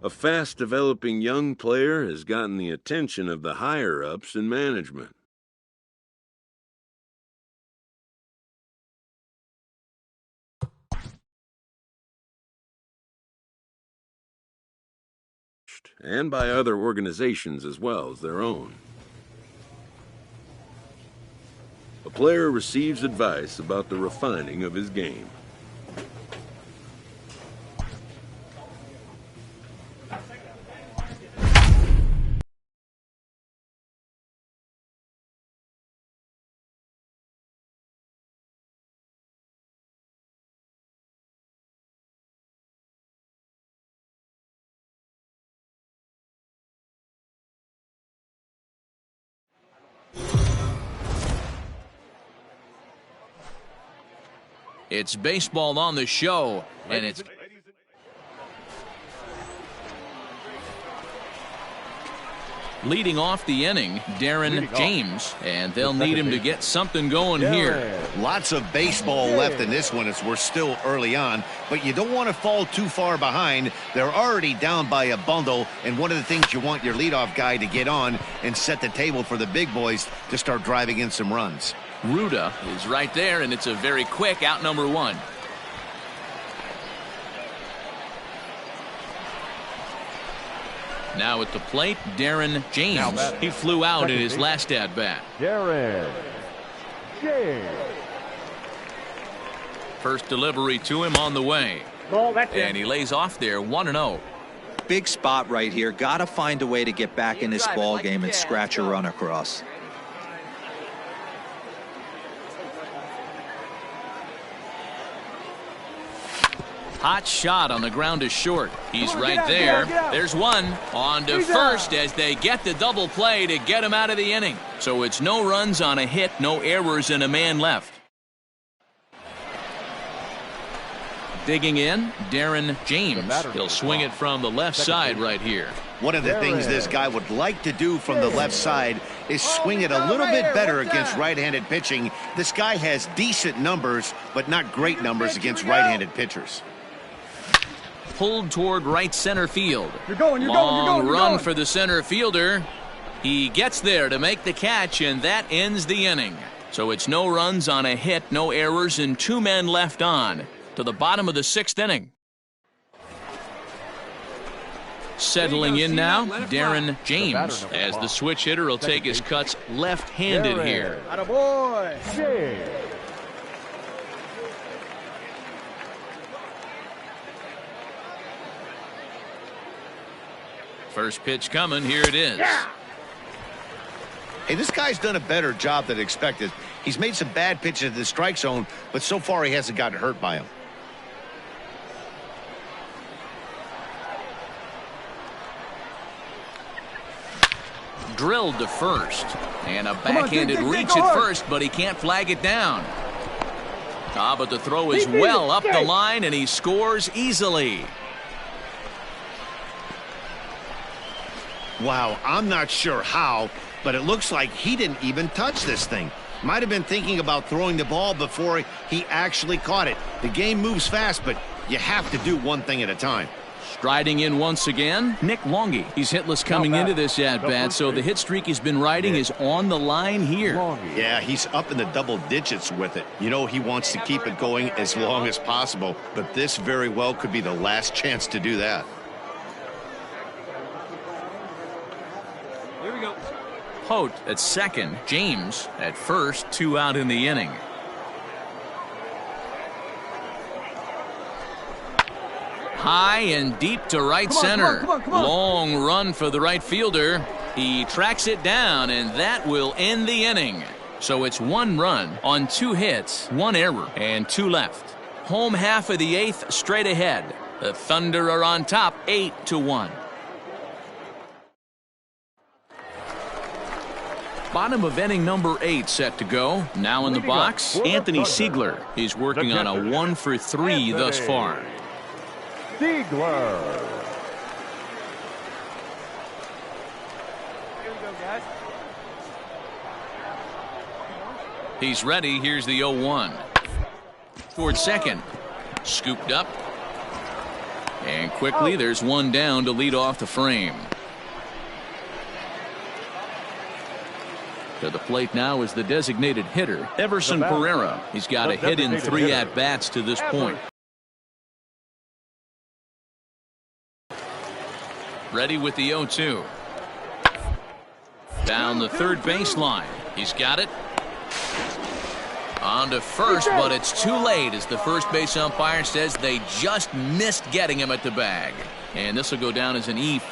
A fast-developing young player has gotten the attention of the higher-ups in management. And by other organizations as well as their own. A player receives advice about the refining of his game. It's baseball on the show, and it's leading off the inning, Darren James, and they'll need him to get something going here. Lots of baseball left in this one as we're still early on, but you don't want to fall too far behind. They're already down by a bundle, and one of the things you want your leadoff guy to get on and set the table for the big boys to start driving in some runs. Ruda is right there, and it's a very quick out number one. Now at the plate, Darren James. He flew out in his last at-bat. Darren James. First delivery to him on the way. And he lays off there 1-0. Big spot right here. Got to find a way to get back in this ball game and scratch a run across. Hot shot on the ground is short. He's right there. There's one. On to first as they get the double play to get him out of the inning. So it's no runs on a hit, no errors, and a man left. Digging in, Darren James. He'll swing it from the left side right here. One of the things this guy would like to do from the left side is swing it a little bit better against right-handed pitching. This guy has decent numbers, but not great numbers against right-handed pitchers. Pulled toward right center field. Long run for the center fielder. He gets there to make the catch, and that ends the inning. So it's no runs on a hit, no errors, and 2 men left on to the bottom of the 6th inning. Settling in now, Darren James, as the switch hitter will take his cuts left-handed here. Attaboy. First pitch coming. Here it is. Hey, this guy's done a better job than expected. He's made some bad pitches in the strike zone, but so far he hasn't gotten hurt by them. Drilled to first. And a backhanded reach at first, but he can't flag it down. But the throw is well up the line, and he scores easily. Wow, I'm not sure how, but it looks like he didn't even touch this thing. Might have been thinking about throwing the ball before he actually caught it. The game moves fast, but you have to do one thing at a time. Striding in once again, Nick Longy. He's hitless coming into this at-bat, so the hit streak he's been riding is on the line here. Yeah, he's up in the double digits with it. You know he wants to keep it going as long as possible, but this very well could be the last chance to do that. Holt at second, James at first, 2 out in the inning. High and deep to right center. Long run for the right fielder. He tracks it down, and that will end the inning. So it's 1 run on 2 hits, 1 error, and 2 left. Home half of the 8th straight ahead. The Thunder are on top 8-1. Bottom of inning number 8 set to go. Now in the box, Anthony Siegler. He's working on a 1 for 3 thus far. Siegler. He's ready. Here's the 0-1. Toward second. Scooped up. And quickly, there's one down to lead off the frame. To the plate now is the designated hitter, Everson Pereira. He's got a hit in 3 at-bats to this point. Ready with the 0-2. Down the third baseline. He's got it. On to first, but it's too late as the first base umpire says they just missed getting him at the bag. And this will go down as an E5.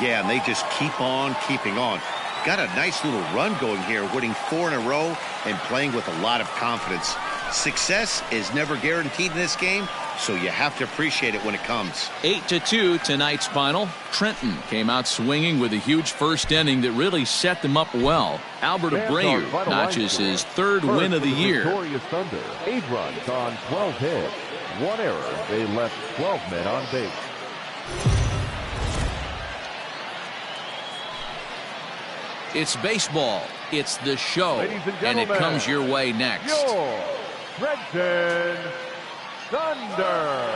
Yeah, and they just keep on keeping on. Got a nice little run going here, winning 4 in a row and playing with a lot of confidence. Success is never guaranteed in this game, so you have to appreciate it when it comes. 8-2 tonight's final. Trenton came out swinging with a huge first inning that really set them up well. Albert Abreu notches his 3rd win of the year. Victorious Thunder, 8 runs on 12 hits, 1 error. They left 12 men on base. It's baseball. It's the show. And it comes your way next. Your Trenton Thunder.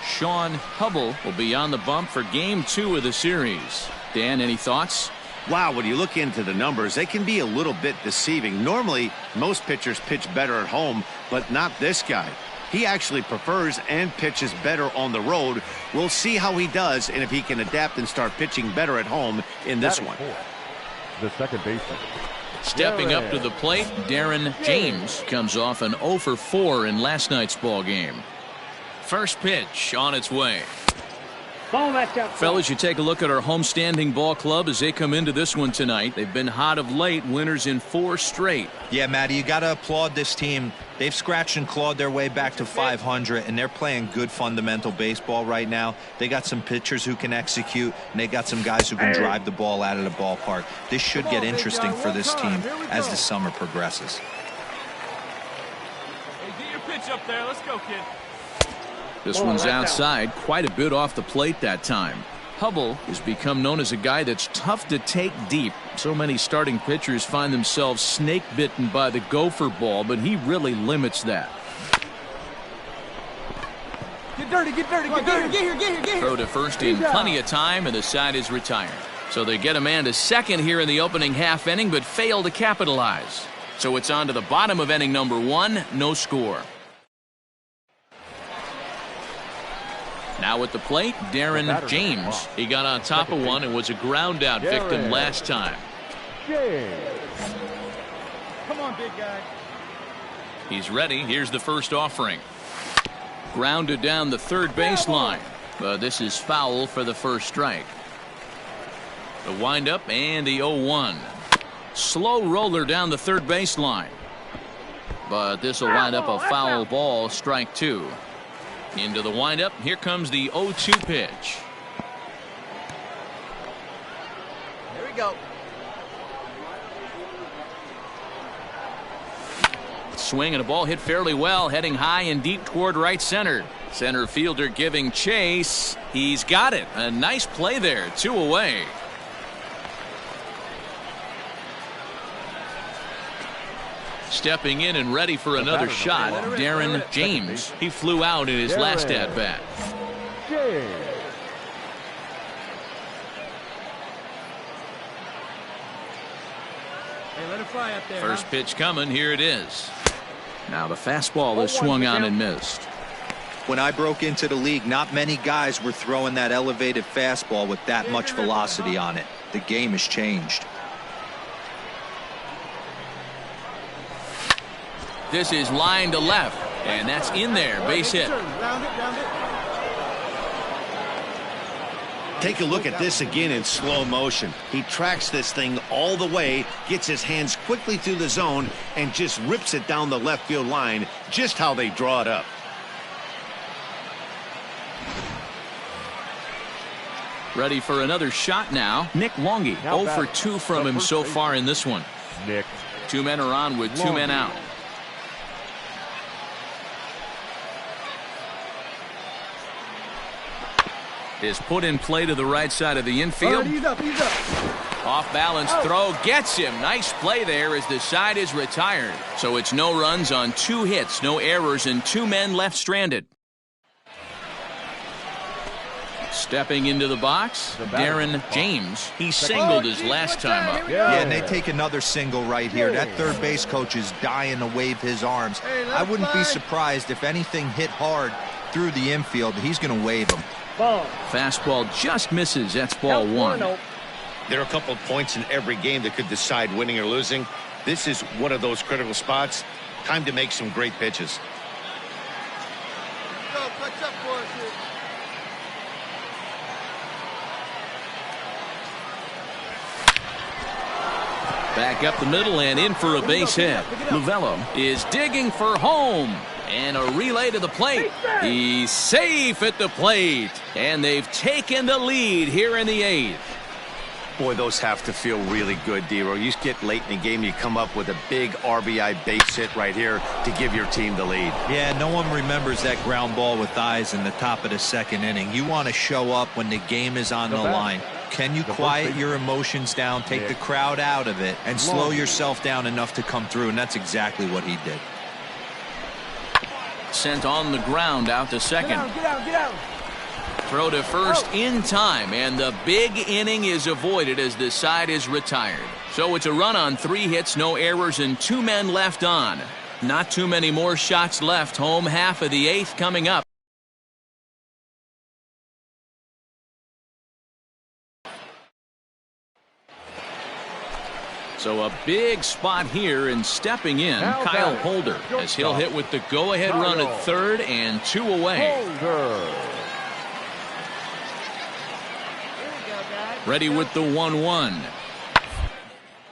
Sean Hubble will be on the bump for game 2 of the series. Dan, any thoughts? Wow, when you look into the numbers, they can be a little bit deceiving. Normally, most pitchers pitch better at home, but not this guy. He actually prefers and pitches better on the road. We'll see how he does and if he can adapt and start pitching better at home in this one. The second baseman. Stepping up to the plate, Darren James comes off an 0 for 4 in last night's ball game. First pitch on its way. Fellas, you take a look at our homestanding ball club as they come into this one tonight. They've been hot of late, winners in 4 straight. Yeah, Matty, you got to applaud this team. They've scratched and clawed their way back to 500, and they're playing good fundamental baseball right now. They got some pitchers who can execute, and they got some guys who can drive the ball out of the ballpark. This should get interesting for this team as the summer progresses. Hey, get your pitch up there. Let's go, kid. This one's outside, quite a bit off the plate that time. Hubble has become known as a guy that's tough to take deep. So many starting pitchers find themselves snake bitten by the gopher ball, but he really limits that. Get dirty, get dirty, get dirty. Get here. Throw to first in plenty of time, and the side is retired. So they get a man to second here in the opening half inning, but fail to capitalize. So it's on to the bottom of inning number 1, no score. Now at the plate, Darren James. He got on top of one and was a ground out victim last time. Come on, big guy. He's ready. Here's the first offering. Grounded down the third baseline. But this is foul for the first strike. The windup and the 0-1. Slow roller down the third baseline. But this will wind up a foul ball, strike 2. Into the windup. Here comes the 0-2 pitch. Here we go. Swing and a ball hit fairly well, heading high and deep toward right center. Center fielder giving chase. He's got it. A nice play there. 2 away. Stepping in and ready for another shot, Darren James. He flew out in his last at-bat. Hey, let it fly up there. First pitch coming. Here it is. Now the fastball is swung on and missed. When I broke into the league, not many guys were throwing that elevated fastball with that much velocity on it. The game has changed. This is line to left, and that's in there. Base hit. Take a look at this again in slow motion. He tracks this thing all the way, gets his hands quickly through the zone, and just rips it down the left field line, just how they draw it up. Ready for another shot now. Nick Longy, 0 for 2 from him so far in this one. Nick. 2 men are on with 2 men out. Is put in play to the right side of the infield. He's up. Off balance throw gets him. Nice play there as the side is retired. So it's no runs on 2 hits, no errors, and 2 men left stranded. Stepping into the box, Darren James. He singled his last time up. Yeah, and they take another single right here. That third base coach is dying to wave his arms. I wouldn't be surprised if anything hit hard through the infield. He's going to wave them. Fastball just misses. That's ball 1. There are a couple of points in every game that could decide winning or losing. This is one of those critical spots. Time to make some great pitches. Back up the middle and in for a base hit. Lovello is digging for home. And a relay to the plate. He's safe at the plate. And they've taken the lead here in the 8th. Boy, those have to feel really good, D-Row. You get late in the game, you come up with a big RBI base hit right here to give your team the lead. Yeah, no one remembers that ground ball with eyes in the top of the 2nd inning. You want to show up when the game is on the line. Can you quiet your emotions down, take the crowd out of it, and slow yourself down enough to come through? And that's exactly what he did. Sent on the ground out to second. Get out. Throw to first in time, and the big inning is avoided as the side is retired. So it's a run on 3 hits, no errors, and 2 men left on. Not too many more shots left. Home half of the 8th coming up. So a big spot here, and stepping in, Kyle Holder, as he'll hit with the go-ahead run at 3rd and 2 away. Ready with the 1-1.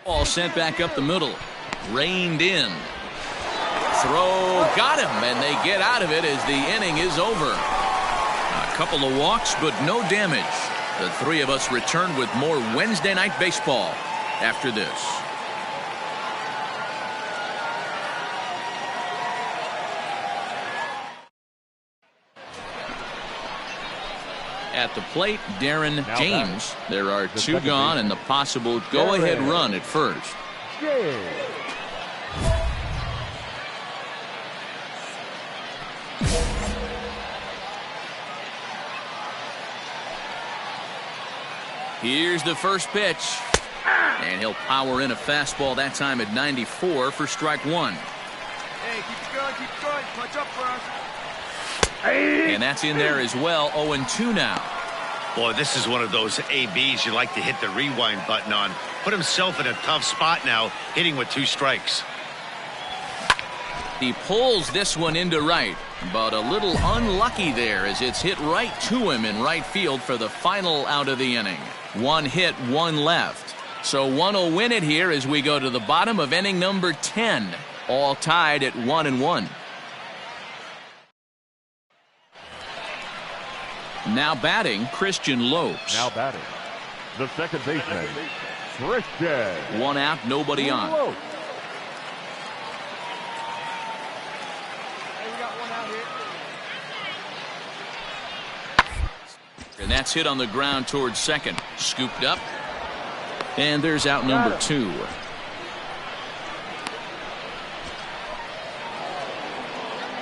Ball sent back up the middle. Reined in. Throw got him, and they get out of it as the inning is over. A couple of walks, but no damage. The 3 of us return with more Wednesday night baseball after this. At the plate, Darren James. There are 2 gone and the possible go-ahead run at first. Here's the first pitch. And he'll power in a fastball that time at 94 for strike 1. Hey, keep it going. Punch up for us. And that's in there as well. 0-2 now. Boy, this is one of those ABs you like to hit the rewind button on. Put himself in a tough spot now, hitting with 2 strikes. He pulls this one into right, but a little unlucky there as it's hit right to him in right field for the final out of the inning. 1 hit, 1 left. So one will win it here as we go to the bottom of inning number 10. All tied at 1-1. Now batting, Christian Lopes. Now batting, the second baseman, Christian. 1 out, nobody on. Hey, we got 1 out here. And that's hit on the ground towards second. Scooped up. And there's out number 2.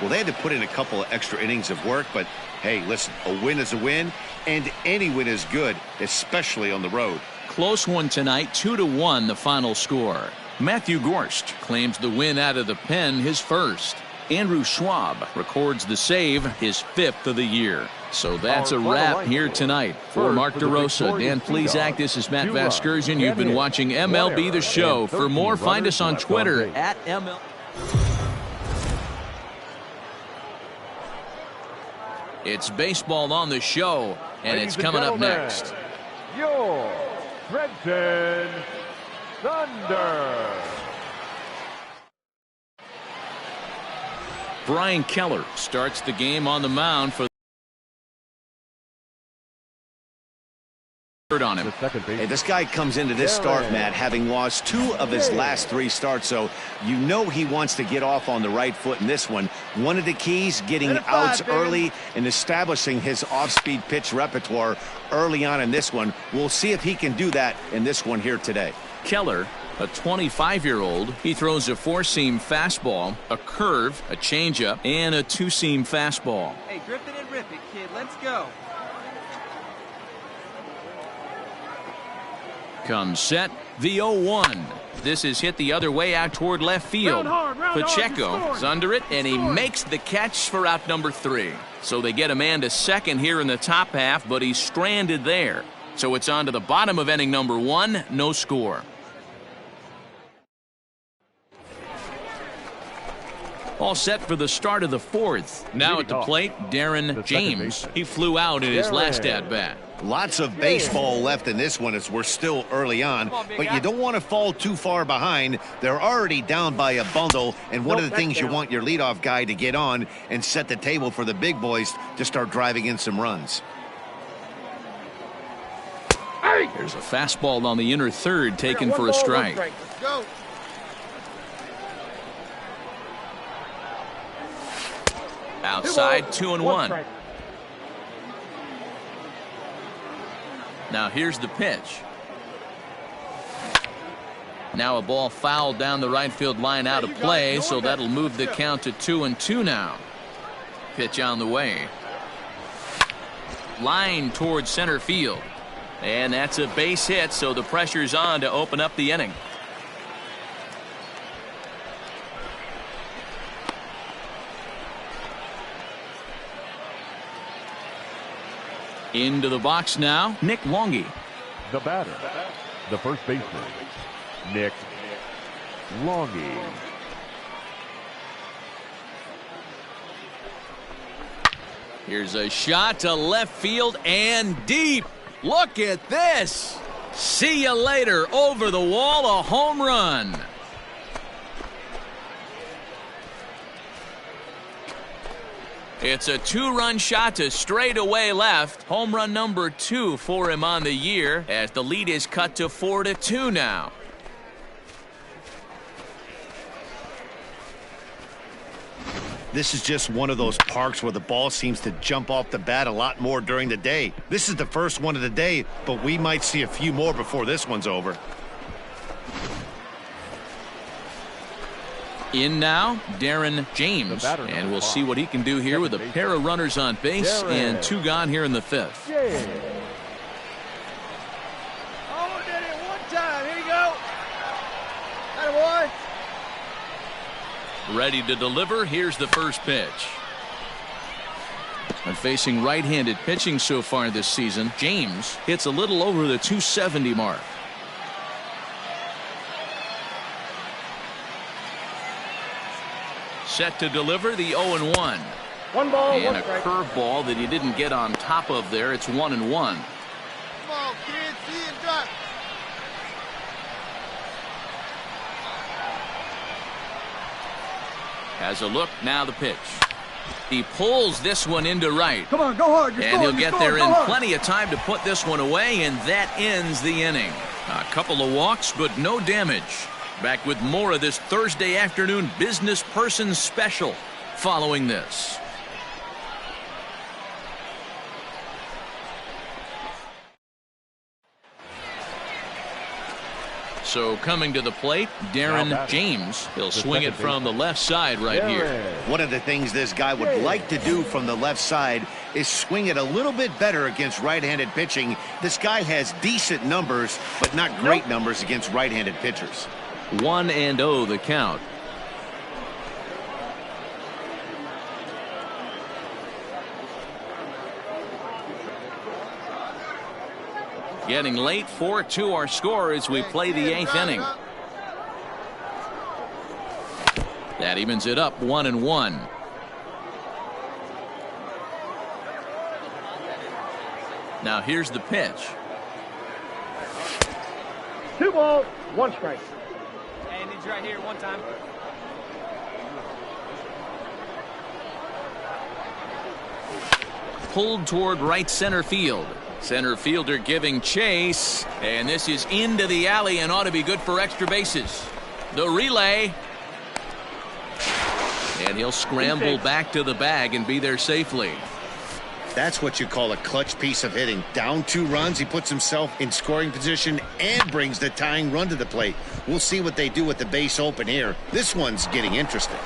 Well, they had to put in a couple of extra innings of work, but hey, listen, a win is a win, and any win is good, especially on the road. Close one tonight, 2-1 the final score. Matthew Gorst claims the win out of the pen, his first. Andrew Schwab records the save, his 5th of the year. So that's a wrap here tonight. For Mark DeRosa, Dan Plesac, this is Matt Vasgersian. You've been watching MLB The Show. For more, find us on Twitter at MLB. It's baseball on the show, and it's coming up next. Your Trenton Thunder. Brian Keller starts the game on the mound for On him. The second base. Hey, this guy comes into this start, Matt, having lost 2 of his last 3 starts, so you know he wants to get off on the right foot in this one. One of the keys, getting outs early and establishing his off-speed pitch repertoire early on in this one. We'll see if he can do that in this one here today. Keller, a 25-year-old, he throws a 4-seam fastball, a curve, a changeup, and a 2-seam fastball. Hey, grip it and rip it, kid. Let's go. Comes set, the 0-1. This is hit the other way out toward left field. Pacheco is under it, and he makes the catch for out number 3. So they get a man to second here in the top half, but he's stranded there. So it's on to the bottom of inning number 1, no score. All set for the start of the 4th. Now at the plate, Darren James. He flew out in his last at-bat. Lots of baseball left in this one as we're still early on, but you don't want to fall too far behind. They're already down by a bundle, and one of the things you want your leadoff guy to get on and set the table for the big boys to start driving in some runs. There's a fastball on the inner third taken for a strike. Let's go. Outside, 2-1. Now here's the pitch. Now a ball fouled down the right field line out of play, so that'll move the count to 2-2 now. Pitch on the way. Line towards center field. And that's a base hit, so the pressure's on to open up the inning. Into the box now, Nick Longy. The batter, the first baseman, Nick Longy. Here's a shot to left field and deep. Look at this. See you later. Over the wall, a home run. It's a 2-run shot to straightaway left. Home run number 2 for him on the year as the lead is cut to 4-2 now. This is just one of those parks where the ball seems to jump off the bat a lot more during the day. This is the first one of the day, but we might see a few more before this one's over. In now, Darren James, and we'll see what he can do here with a pair of runners on base and 2 gone here in the 5th. Oh, did it one time. Here you go. Attaboy. Ready to deliver. Here's the first pitch. And facing right-handed pitching so far this season, James hits a little over the 270 mark. Set to deliver the 0-1. 1 ball, and 1 a strike. curveball that he didn't get on top of there. It's 1-1. Come on, kid. See and drop. Has a look. Now the pitch. He pulls this one into right. Come on, go hard. And he'll get there in plenty of time to put this one away, and that ends the inning. A couple of walks, but no damage. Back with more of this Thursday afternoon business person special following this. So coming to the plate, Darren James. He'll swing it from the left side right here. One of the things this guy would like to do from the left side is swing it a little bit better against right-handed pitching. This guy has decent numbers, but not great numbers against right-handed pitchers. 1-0 the count. Getting late, 4-2 our score as we play the 8th inning. That evens it up 1-1. Now here's the pitch. 2 balls, 1 strike. Hey, I need you right here one time. pulled toward right center field. Center fielder giving chase, and this is into the alley and ought to be good for extra bases. The relay, and he'll scramble back to the bag and be there safely. That's what you call a clutch piece of hitting. Down 2 runs, he puts himself in scoring position and brings the tying run to the plate. We'll see what they do with the base open here. This one's getting interesting.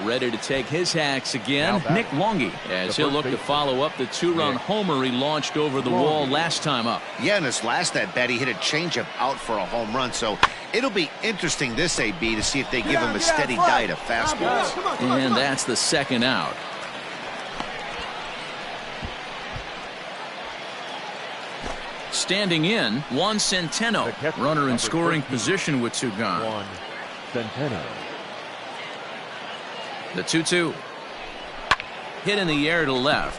Ready to take his hacks again, Nick Longy, as he'll look to follow up the 2-run homer he launched over the wall last time up. Yeah, in his last at-bat, he hit a changeup out for a home run, so it'll be interesting this AB to see if they give him a steady diet of fastballs. And that's the second out. Standing in, Juan Centeno, runner in scoring position with 2 gone. Juan Centeno. The 2-2. Hit in the air to left.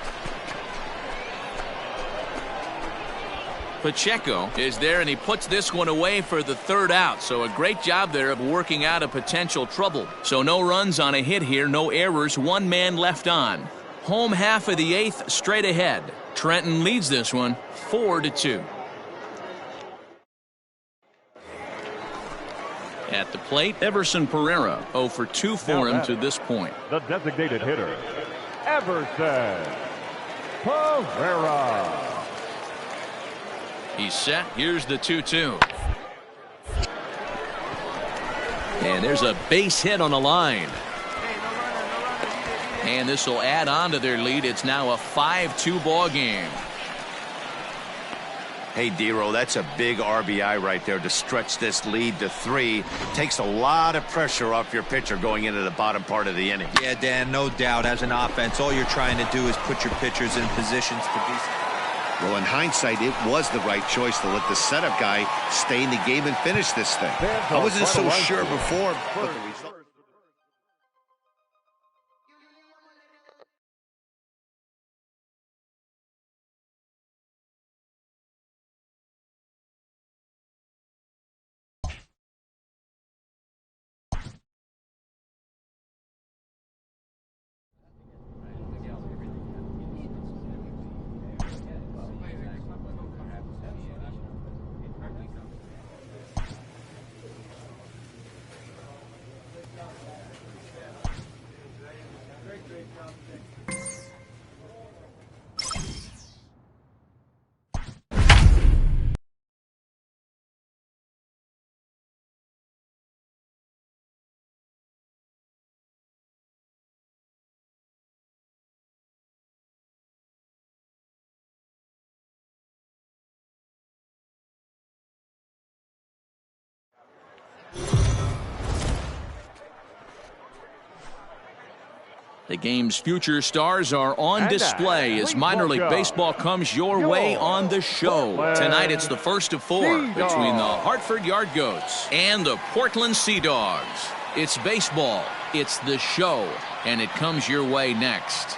Pacheco is there, and he puts this one away for the 3rd out. So a great job there of working out a potential trouble. So no runs on a hit here, no errors, 1 man left on. Home half of the 8th, straight ahead. Trenton leads this one 4-2. At the plate, Everson Pereira, 0 for 2 for him to this point. The designated hitter, Everson Pereira. He's set. Here's the 2-2. And there's a base hit on the line. And this will add on to their lead. It's now a 5-2 ball game. Hey, Dero, that's a big RBI right there to stretch this lead to 3. Takes a lot of pressure off your pitcher going into the bottom part of the inning. Yeah, Dan, no doubt. As an offense, all you're trying to do is put your pitchers in positions to be. Well, in hindsight, it was the right choice to let the setup guy stay in the game and finish this thing. I wasn't so sure before, but the result. The game's future stars are on display as minor league baseball comes your way on the show. Tonight it's the first of 4 between the Hartford Yard Goats and the Portland Sea Dogs. It's baseball, it's the show, and it comes your way next.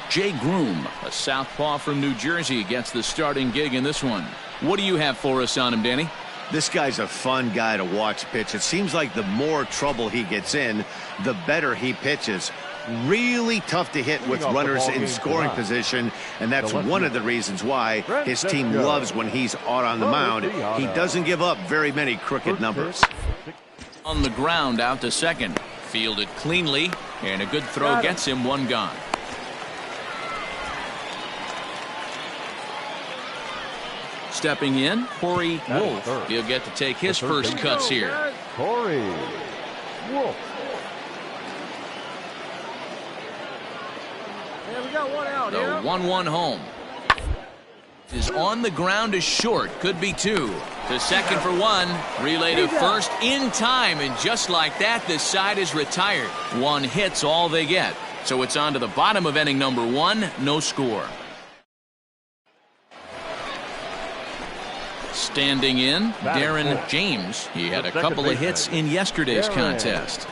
Jay Groom, a southpaw from New Jersey, gets the starting gig in this one. What do you have for us on him, Danny? This guy's a fun guy to watch pitch. It seems like the more trouble he gets in, the better he pitches. Really tough to hit with runners in scoring position, and that's one of the reasons why his team loves when he's out on the mound. He doesn't give up very many crooked numbers. On the ground, out to second. Fielded cleanly, and a good throw gets him 1 gone. Stepping in, Corey Wolf. He'll get to take his first cuts here. Corey Wolf. Yeah, we got 1 out. The 1-1 home is on the ground to short. Could be 2. To second for 1. Relay to first in time, and just like that, the side is retired. 1 hit's all they get. So it's on to the bottom of inning number 1. No score. Standing in, Darren James. He had a couple of hits in yesterday's contest.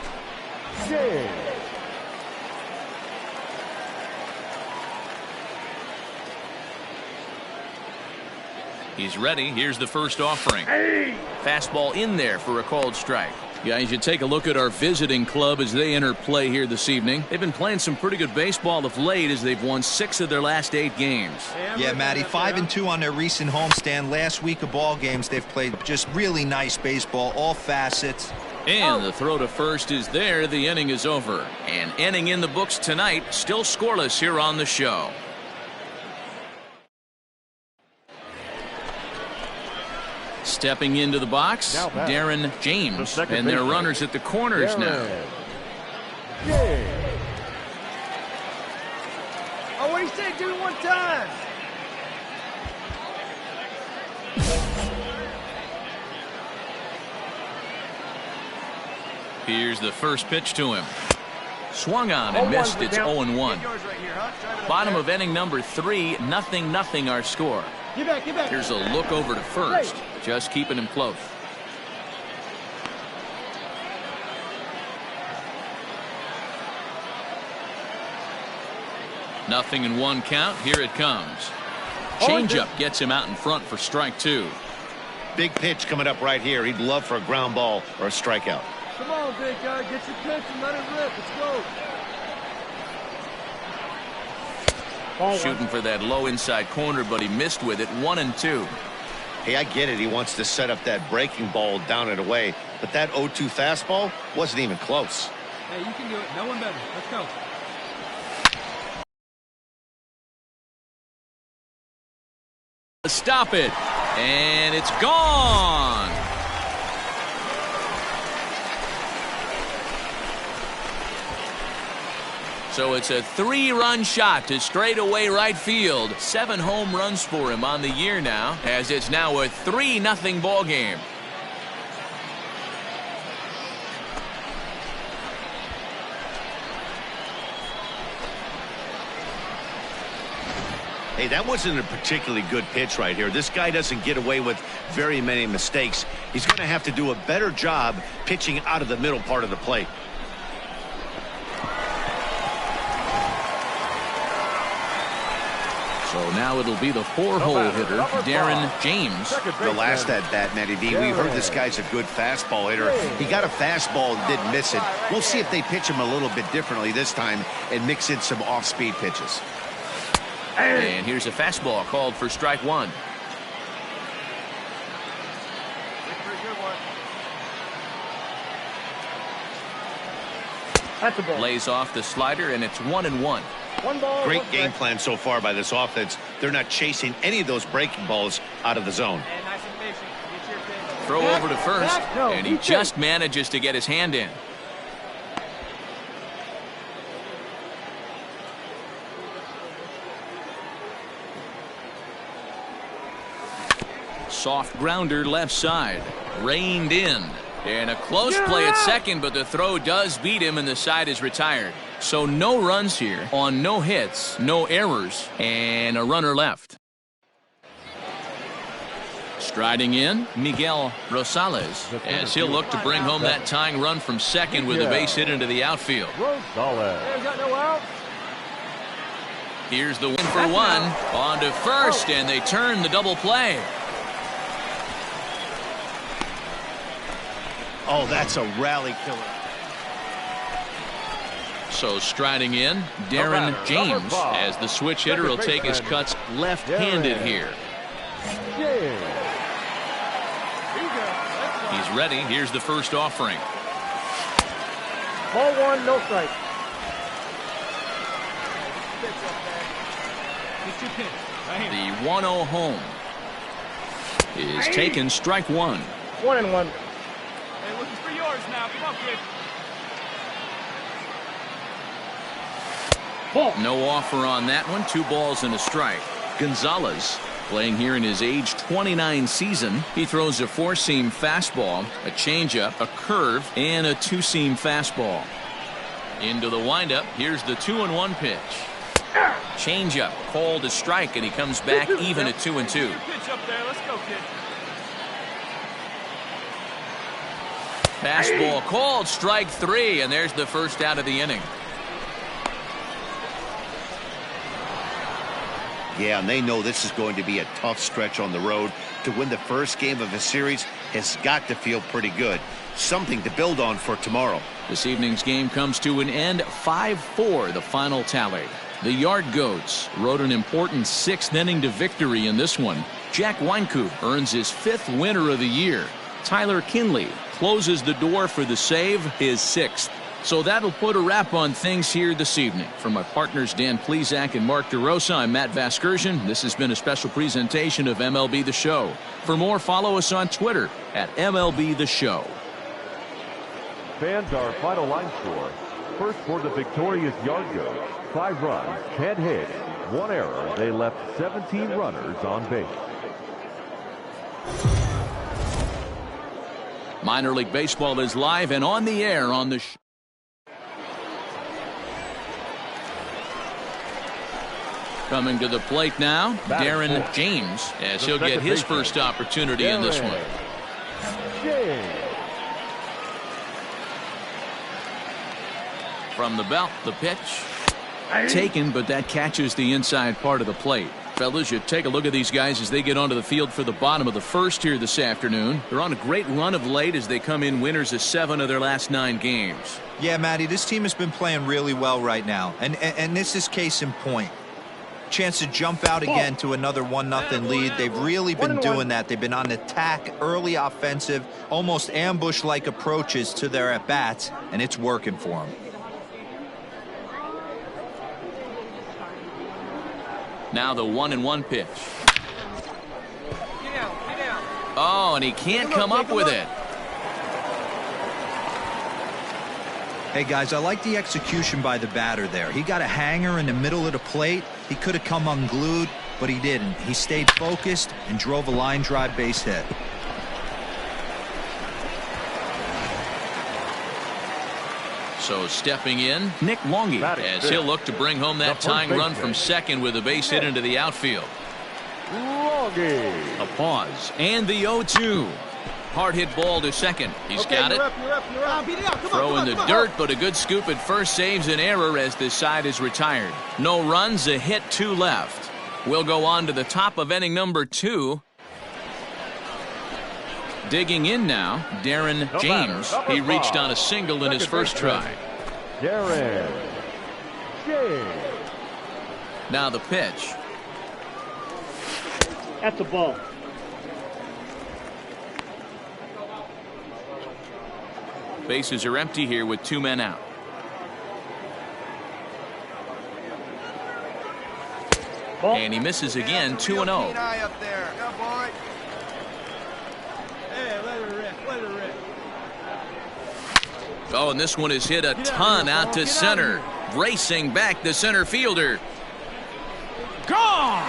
He's ready. Here's the first offering. Fastball in there for a called strike. Guys, you take a look at our visiting club as they enter play here this evening. They've been playing some pretty good baseball of late as they've won 6 of their last 8 games. Yeah, Matty, 5-2 on their recent homestand. Last week of ball games, they've played just really nice baseball, all facets. And the throw to first is there. The inning is over. And inning in the books tonight, still scoreless here on the show. Stepping into the box, Darren James, and their runners at the corners now. Oh, what do you say? Do it one time. Here's the first pitch to him. Swung on and missed. It's 0-1. Bottom of inning number 3, 0-0 our score. Get back, get back. Here's a look over to first, just keeping him close. Nothing in 1 count. Here it comes. Changeup gets him out in front for strike 2. Big pitch coming up right here. He'd love for a ground ball or a strikeout. Come on, big guy. Get your pitch and let it rip. Let's go. Shooting for that low inside corner, but he missed with it. 1-2. Hey, I get it. He wants to set up that breaking ball down and away, but that 0-2 fastball wasn't even close. Hey, you can do it. No one better. Let's go. Stop it. And it's gone. So it's a 3-run shot to straightaway right field. 7 home runs for him on the year now, as it's now a 3-0 ball game. Hey, that wasn't a particularly good pitch right here. This guy doesn't get away with very many mistakes. He's going to have to do a better job pitching out of the middle part of the plate. So now it'll be the 4-hole hitter, Darren James. The last at bat, Matty V, we heard this guy's a good fastball hitter. He got a fastball and didn't miss it. We'll see if they pitch him a little bit differently this time and mix in some off-speed pitches. And here's a fastball called for strike 1. That's a ball. Lays off the slider, and it's 1-1. Great game plan so far by this offense. They're not chasing any of those breaking balls out of the zone. Throw over to first, and he just manages to get his hand in. Soft grounder left side. Reined in. And a close play at second, but the throw does beat him, and the side is retired. So no runs here on no hits, no errors, and a runner left. Striding in, Miguel Rosales, as he'll look to bring home that tying run from second with a base hit into the outfield. Here's the win for 1. On to first, and they turn the double play. Oh, that's a rally killer. So striding in, Darren James, as the switch hitter will take his cuts left-handed here. He's ready. Here's the first offering. Ball 1, no strike. The 1-0 home is taken, strike 1. 1-1. Hey, looking for yours now. Come on, kid. No offer on that one. 2 balls and a strike. Gonzalez, playing here in his age 29 season. He throws a 4-seam fastball, a changeup, a curve, and a 2-seam fastball. Into the windup. Here's the 2-1 pitch. Changeup called a strike, and he comes back even at 2-2. Pitch up there. Let's go, kid. Fastball called, strike 3, and there's the first out of the inning. Yeah, and they know this is going to be a tough stretch on the road. To win the first game of a series has got to feel pretty good. Something to build on for tomorrow. This evening's game comes to an end, 5-4 the final tally. The Yard Goats rode an important 6th inning to victory in this one. Jack Weinkoop earns his 5th winner of the year. Tyler Kinley closes the door for the save, his 6th. So that'll put a wrap on things here this evening. From my partners Dan Plesac and Mark DeRosa, I'm Matt Vasgersian. This has been a special presentation of MLB The Show. For more, follow us on Twitter at MLB The Show. Fans, our final line score. First for the victorious Yard Goats, 5 runs, 10 hits, 1 error. They left 17 runners on base. Minor League Baseball is live and on the air on the show. Coming to the plate now, Darren James, as he'll get his first opportunity in this one. From the belt, the pitch. Taken, but that catches the inside part of the plate. Fellas, you take a look at these guys as they get onto the field for the bottom of the first here this afternoon. They're on a great run of late as they come in winners of 7 of their last 9 games. Yeah, Matty, this team has been playing really well right now, and this is case in point. Chance to jump out again to another 1-0 lead. They've really been doing that. They've been on attack, early offensive, almost ambush-like approaches to their at-bats, and it's working for them. Now the 1-1 pitch. Get down. Oh, and he can't come up with it. Hey, guys, I like the execution by the batter there. He got a hanger in the middle of the plate. He could have come unglued, but he didn't. He stayed focused and drove a line drive base hit. So stepping in, Nick Longy, as he'll look to bring home that tying run from second with a base hit into the outfield. A pause, and the 0-2. Hard hit ball to second. He's got it. Throw in the dirt, but a good scoop at first saves an error as this side is retired. No runs, a hit, 2 left. We'll go on to the top of inning number 2. Digging in now, Darren James. He reached on a single in his first try. Darren James. Now the pitch. That's a ball. Bases are empty here with 2 men out. Ball. And he misses again, 2-0. Eye up there. Go, boy. Hey, let it rip. Oh, and this one is hit a ton out to center. Racing back the center fielder. Gone!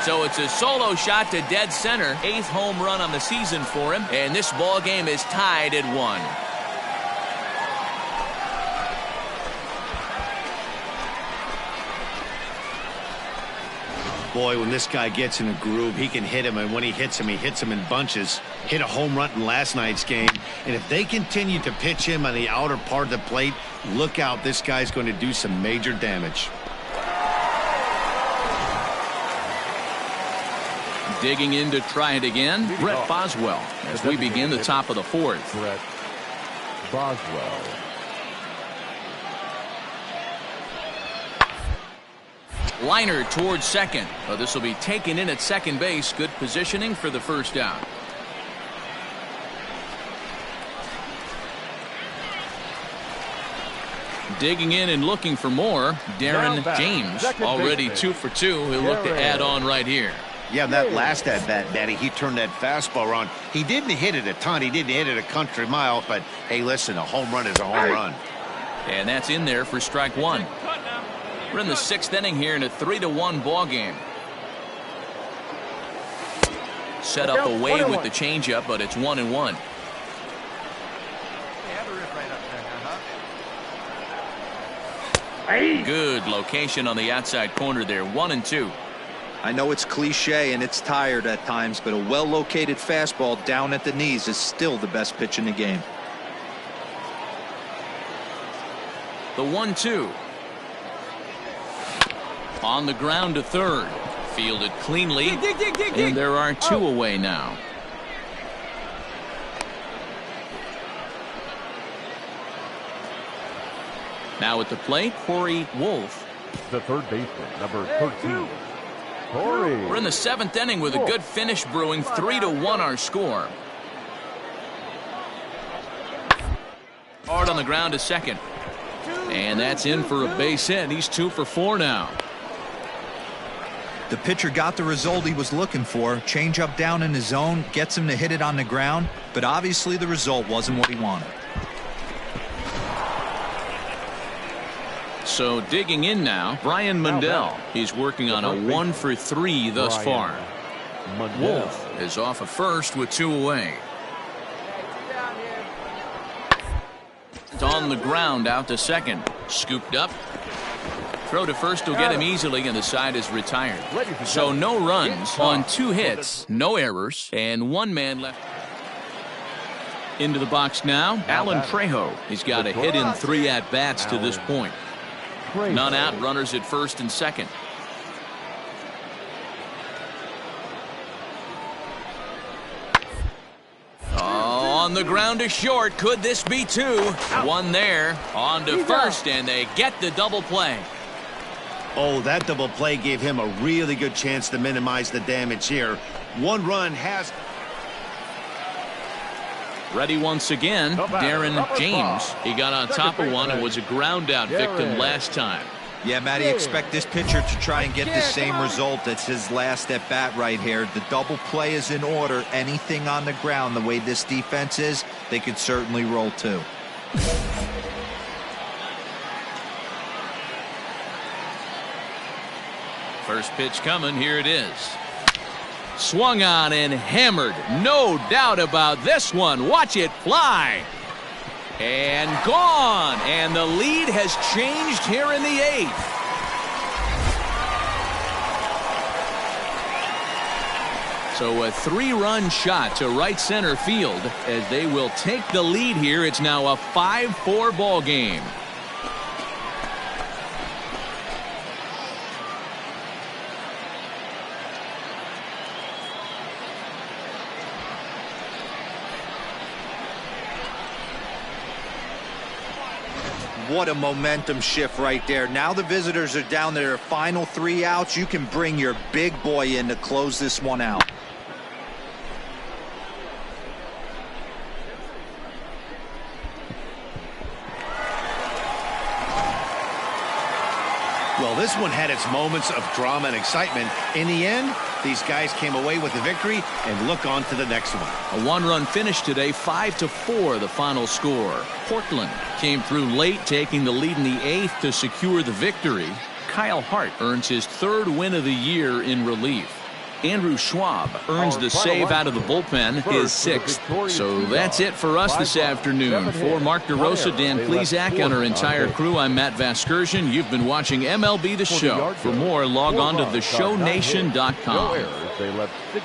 So it's a solo shot to dead center. 8th home run on the season for him. And this ball game is tied at 1. Boy, when this guy gets in a groove, he can hit him, and when he hits him in bunches. Hit a home run in last night's game, and if they continue to pitch him on the outer part of the plate, look out, this guy's going to do some major damage. Digging in to try it again, Brett Boswell, as we begin the top of the 4th. Brett Boswell. Liner towards second. But this will be taken in at second base. Good positioning for the first out. Digging in and looking for more, Darren James, already 2 for 2. He'll look to add on right here. Yeah, that last at-bat, Daddy, he turned that fastball on. He didn't hit it a ton. He didn't hit it a country mile, but hey, listen, a home run is a home run. And that's in there for strike 1. We're in the 6th inning here in a 3-1 ball game. Set up away with the changeup, but it's 1-1. Good location on the outside corner there. 1-2. I know it's cliche and it's tired at times, but a well-located fastball down at the knees is still the best pitch in the game. The 1-2. On the ground to third. Fielded cleanly. And there are two away now. Now at the plate, Corey Wolf. The third baseman, number 13. Corey. We're in the 7th inning with a good finish brewing. 3-1 our score. Hard on the ground to second. And that's in for a base hit. He's 2 for 4 now. The pitcher got the result he was looking for. Change up down in his zone, gets him to hit it on the ground, but obviously the result wasn't what he wanted. So digging in now, Brian Mundell. He's working on a 1 for 3 thus far. Wolf is off of first with 2 away. It's on the ground out to second. Scooped up. Throw to first will get him easily, and the side is retired. So no runs on 2 hits, no errors, and 1 man left. Into the box now, Alan Trejo. He's got a hit in 3 at-bats to this point. None out, runners at first and second. On the ground to short. Could this be 2? 1 there. On to first, and they get the double play. Oh, that double play gave him a really good chance to minimize the damage here. 1 run has... Ready once again, Darren James. He got on top of one and was a ground out victim last time. Yeah, Matty, expect this pitcher to try and get the same result. That's his last at bat right here. The double play is in order. Anything on the ground, the way this defense is, they could certainly roll 2. First pitch coming. Here it is. Swung on and hammered. No doubt about this one. Watch it fly. And gone. And the lead has changed here in the 8th. So a 3-run shot to right center field as they will take the lead here. It's now a 5-4 ball game. What a momentum shift right there. Now the visitors are down to their final 3 outs. You can bring your big boy in to close this one out. Well, this one had its moments of drama and excitement. In the end, these guys came away with the victory and look on to the next one. A 1-run finish today, 5-4 the final score. Portland came through late, taking the lead in the 8th to secure the victory. Kyle Hart earns his 3rd win of the year in relief. Andrew Schwab earns the save out of the bullpen, his 6th. So that's it for us this afternoon. For Mark DeRosa, Dan Plesac, and our entire crew, I'm Matt Vasgersian. You've been watching MLB The Show. For more, log on to theshownation.com. They left 6.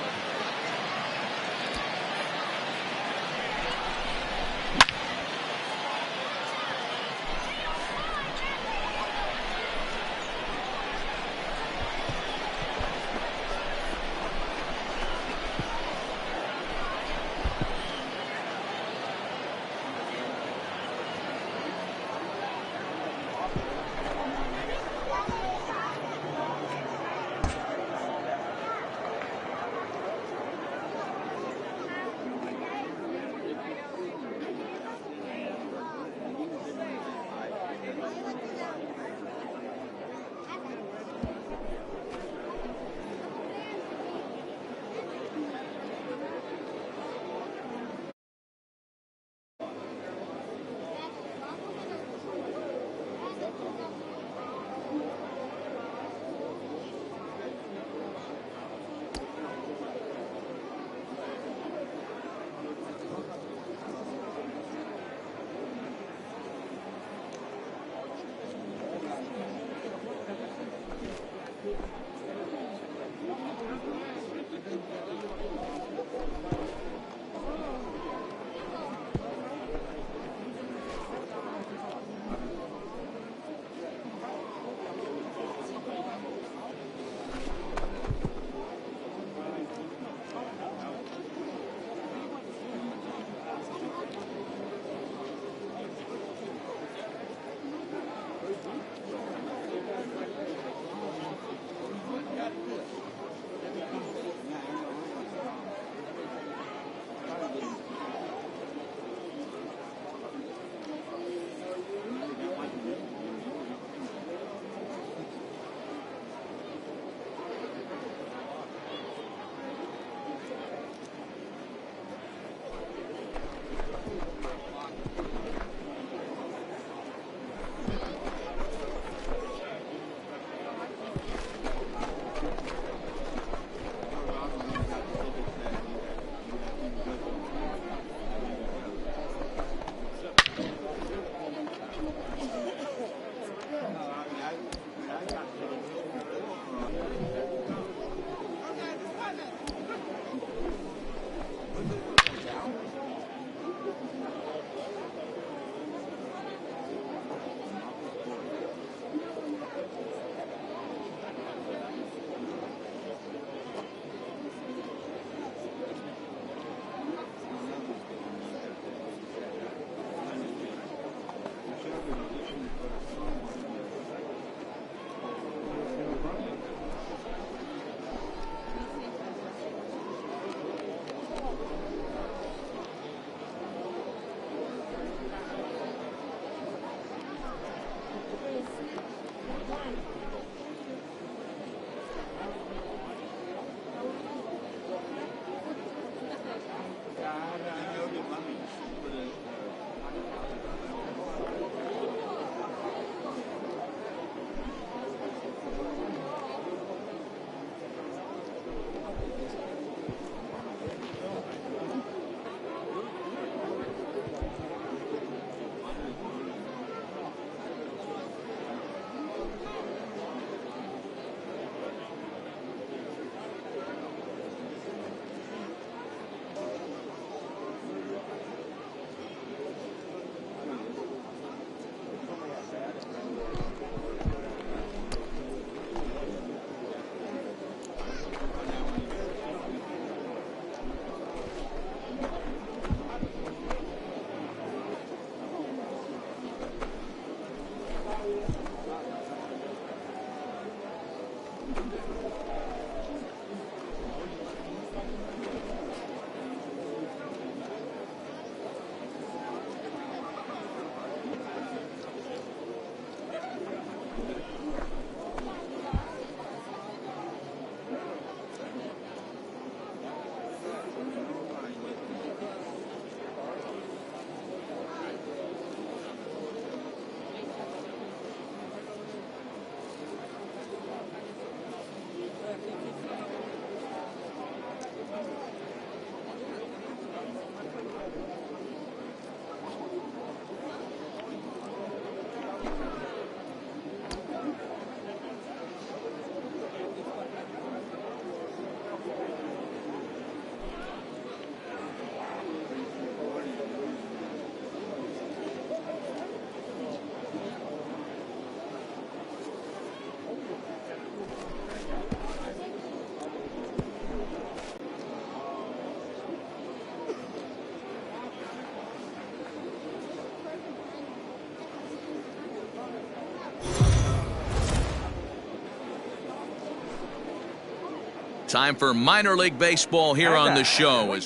Time for minor league baseball here on the show.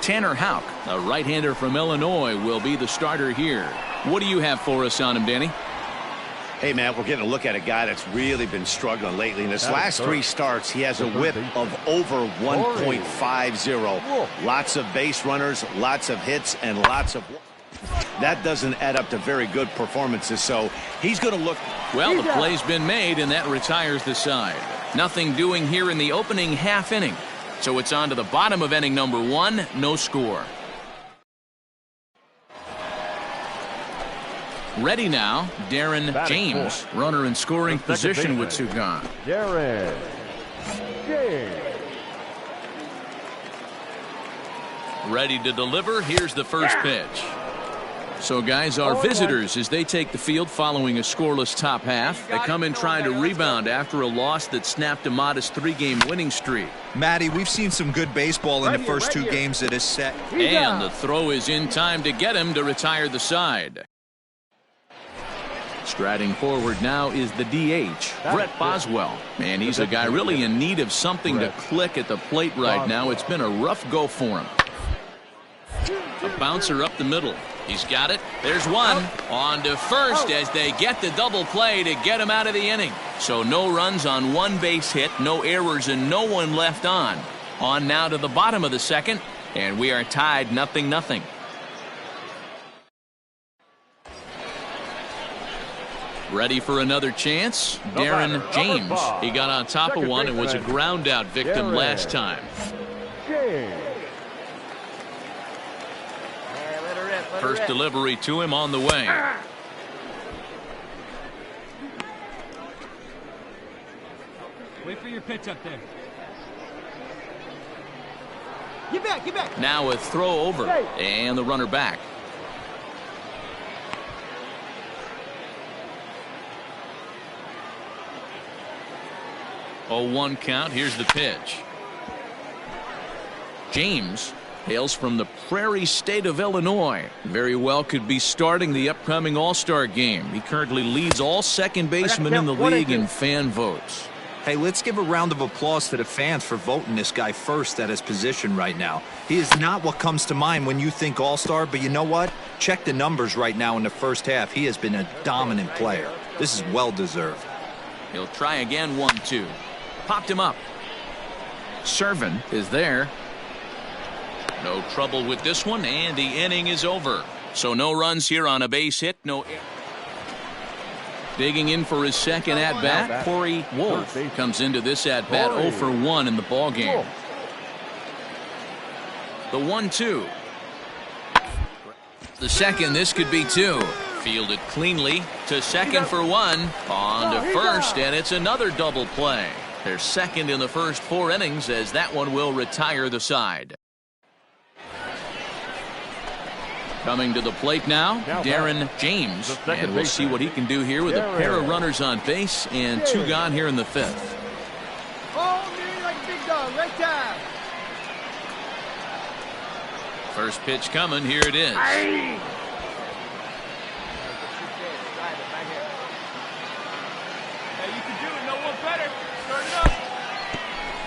Tanner Houck, a right-hander from Illinois, will be the starter here. What do you have for us on him, Danny? Hey, man, we're getting a look at a guy that's really been struggling lately. In his last 3 starts, he has a whip of over 1.50. Lots of base runners, lots of hits, and lots of... That doesn't add up to very good performances, so he's going to look... Well, the play's been made, and that retires the side. Nothing doing here in the opening half inning. So it's on to the bottom of inning number 1, no score. Ready now, Darren James, runner in scoring position with 2 gone. Darren James. Ready to deliver, here's the first pitch. So, guys, our visitors, as they take the field following a scoreless top half, they come in trying to rebound after a loss that snapped a modest 3-game winning streak. Matty, we've seen some good baseball in the first 2 games of this set. And the throw is in time to get him to retire the side. Striding forward now is the DH, Brett Boswell. And he's a guy really in need of something to click at the plate right now. It's been a rough go for him. A bouncer up the middle. He's got it. There's one. On to first as they get the double play to get him out of the inning. So no runs on 1 base hit, no errors, and no one left on. On now to the bottom of the second, and we are tied 0-0. Ready for another chance? Darren James. He got on top of one and was a ground out victim last time. First delivery to him on the way. Wait for your pitch up there. Get back, get back. Now a throw over and the runner back. Oh, 1 count. Here's the pitch. James hails from the Prairie State of Illinois. Very well could be starting the upcoming All-Star game. He currently leads all second basemen in the league in fan votes. Hey, let's give a round of applause to the fans for voting this guy first at his position right now. He is not what comes to mind when you think All-Star, but you know what? Check the numbers right now in the first half. He has been a dominant player. This is well-deserved. He'll try again, 1-2. Popped him up. Servin is there. No trouble with this one, and the inning is over. So no runs here on a base hit. No. Digging in for his second at-bat, Corey Wolf comes into this at-bat 0 for 1 in the ballgame. The 1-2. The second, this could be 2. Fielded cleanly to second for 1. On to first, and it's another double play. They're second in the first 4 innings as that one will retire the side. Coming to the plate now, Darren James. And we'll see what he can do here with a pair of runners on base and 2 gone here in the 5th. Oh, man, like a big dog, right time. First pitch coming, here it is. Hey, you can do it. No one better. Start it up.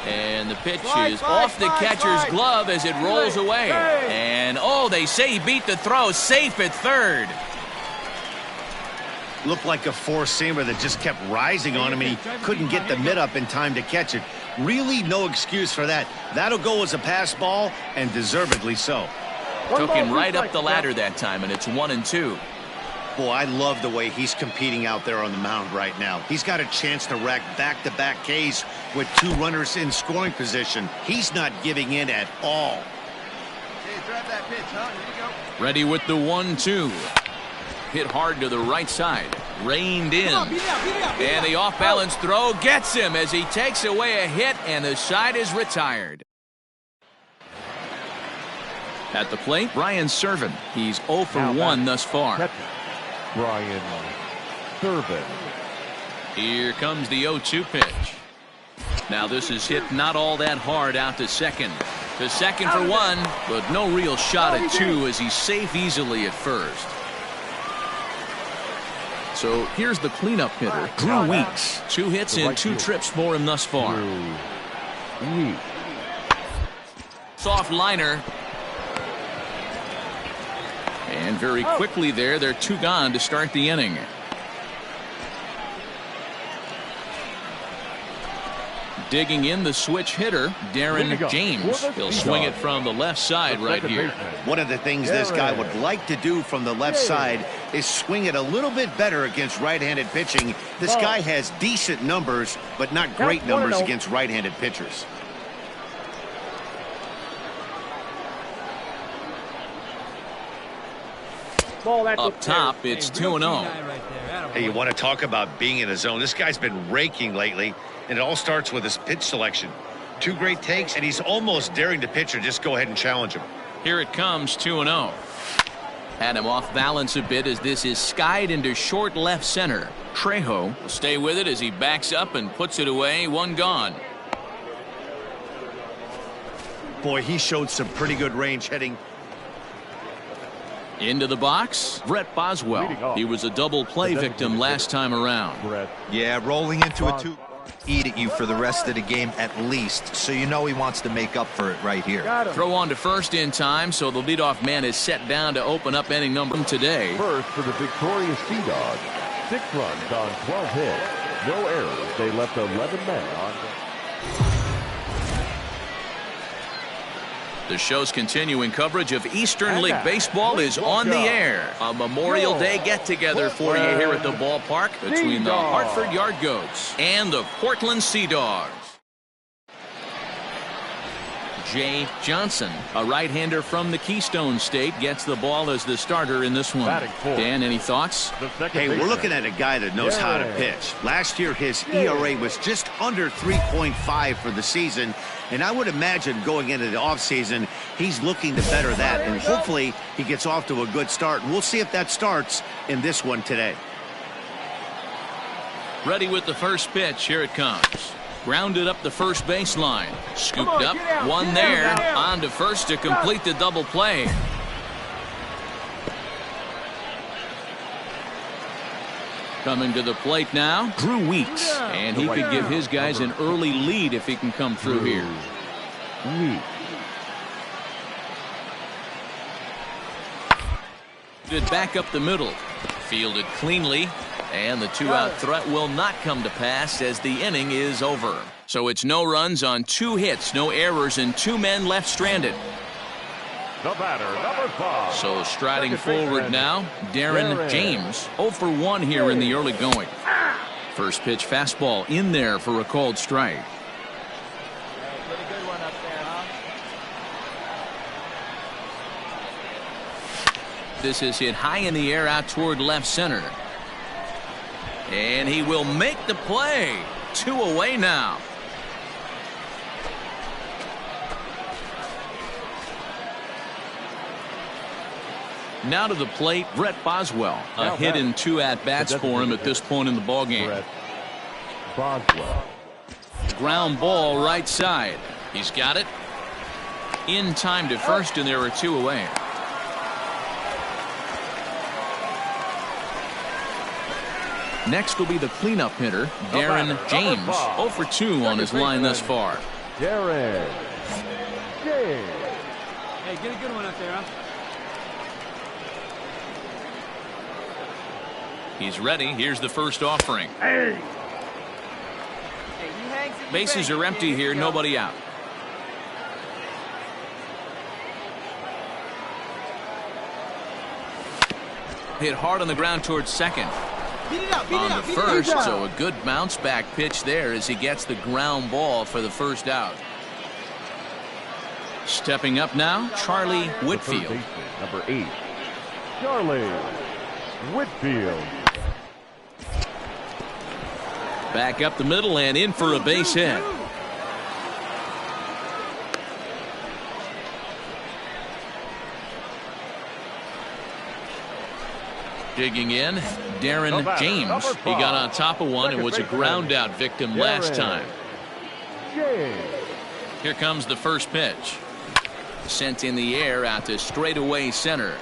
And the pitch is off the catcher's glove as it rolls away. And, oh, they say he beat the throw. Safe at third. Looked like a four-seamer that just kept rising on him, and he couldn't get the mid up in time to catch it. Really no excuse for that. That'll go as a pass ball, and deservedly so. Took him right up the ladder that time, and it's 1-2. Boy, I love the way he's competing out there on the mound right now. He's got a chance to rack back-to-back Ks with 2 runners in scoring position. He's not giving in at all. Hey, drive that pitch, huh? Here you go. Ready with the 1-2. Hit hard to the right side. Reined in. And the off-balance throw gets him as he takes away a hit, and the side is retired. At the plate, Brian Servant. He's 0 for 1 thus far. Brian Servant. Here comes the 0-2 pitch. Now this is hit not all that hard out to second. To second for 1, but no real shot at 2 as he's safe easily at first. So here's the cleanup hitter, Drew Weeks. 2 hits and 2 trips for him thus far. Soft liner. And very quickly there, they're 2 gone to start the inning. Digging in the switch hitter, Darren James. He'll swing it from the left side right here. One of the things this guy would like to do from the left side is swing it a little bit better against right-handed pitching. This guy has decent numbers, but not great numbers against right-handed pitchers. Up top, it's 2-0. Hey, you want to talk about being in a zone? This guy's been raking lately, and it all starts with his pitch selection. 2 great takes, and he's almost daring the pitcher just go ahead and challenge him. Here it comes, 2-0. Had him off balance a bit as this is skied into short left center. Trejo will stay with it as he backs up and puts it away. 1 gone. Boy, he showed some pretty good range heading into the box. Brett Boswell. He was a double play victim last time around. Yeah, rolling into a 2. Eat at you for the rest of the game at least, so you know he wants to make up for it right here. Throw on to first in time, so the leadoff man is set down to open up inning number today. First for the victorious Sea Dogs. 6 runs on 12 hits. No errors. They left 11 men on. The show's continuing coverage of Eastern League Baseball is on the air. A Memorial Day get-together for you here at the ballpark between the Hartford Yard Goats and the Portland Sea Dogs. Jay Johnson, a right-hander from the Keystone State, gets the ball as the starter in this one. Dan, any thoughts? Hey, we're looking at a guy that knows how to pitch. Last year, his ERA was just under 3.5 for the season, and I would imagine going into the offseason, he's looking to better that, and hopefully he gets off to a good start. And we'll see if that starts in this one today. Ready with the first pitch. Here it comes. Grounded up the first baseline. Scooped up. One there. On to first to complete the double play. Coming to the plate now, Drew Weeks. And he could give his guys an early lead if he can come through here. Did back up the middle. Fielded cleanly. And the 2-out threat will not come to pass as the inning is over. So it's no runs on 2 hits, no errors, and 2 men left stranded. The batter, number 5. So striding forward now, Darren James. 0 for 1 here in the early going. First pitch fastball in there for a called strike. Pretty good one up there, huh? This is hit high in the air out toward left center. And he will make the play. 2 away now. Now to the plate, Brett Boswell. A hit in 2 at-bats for him at this point in the ballgame. Boswell. Ground ball right side. He's got it. In time to first, and there are 2 away. Next will be the cleanup hitter, Darren James. 0 for 2 on his line thus far. Darren James. Hey, get a good one up there, huh? He's ready. Here's the first offering. Bases are empty here. Nobody out. Hit hard on the ground towards second. On the first, so a good bounce back pitch there as he gets the ground ball for the first out. Stepping up now, Charlie Whitfield. Number 8, Charlie Whitfield. Back up the middle and in for a base hit. Digging in, Darren James. He got on top of one and was a ground out victim last time. Here comes the first pitch. Sent in the air out to straightaway center.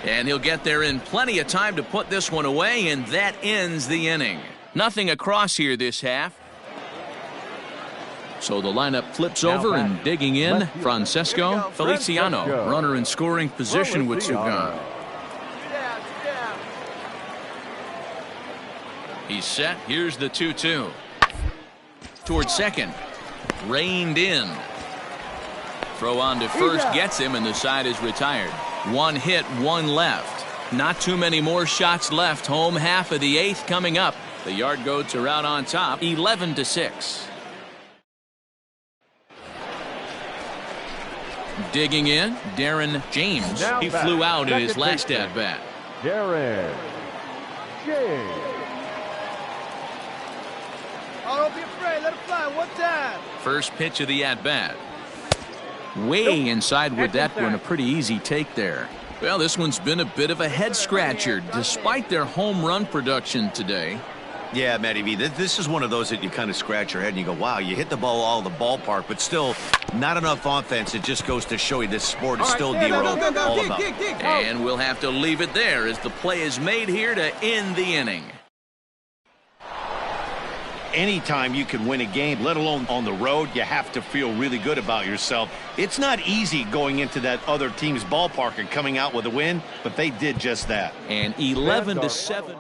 And he'll get there in plenty of time to put this one away, and that ends the inning. Nothing across here this half. So the lineup flips over and digging in, Francesco Feliciano. Runner in scoring position with two gone. He's set. Here's the 2-2. Towards second. Reined in. Throw on to first gets him, and the side is retired. One hit, one left. Not too many more shots left. Home half of the 8th coming up. The Yard Goats are out on top, 11-6. Digging in, Darren James. He flew out in his last at bat. Darren James. Oh, don't be afraid. Let it fly one time. First pitch of the at bat. Way inside with that one. A pretty easy take there. Well, this one's been a bit of a head scratcher despite their home run production today. Yeah, Matty V, this is one of those that you kind of scratch your head and you go, wow, you hit the ball all the ballpark, but still not enough offense. It just goes to show you this sport is still D-roll all about. And we'll have to leave it there as the play is made here to end the inning. Anytime you can win a game, let alone on the road, you have to feel really good about yourself. It's not easy going into that other team's ballpark and coming out with a win, but they did just that. And 11-7.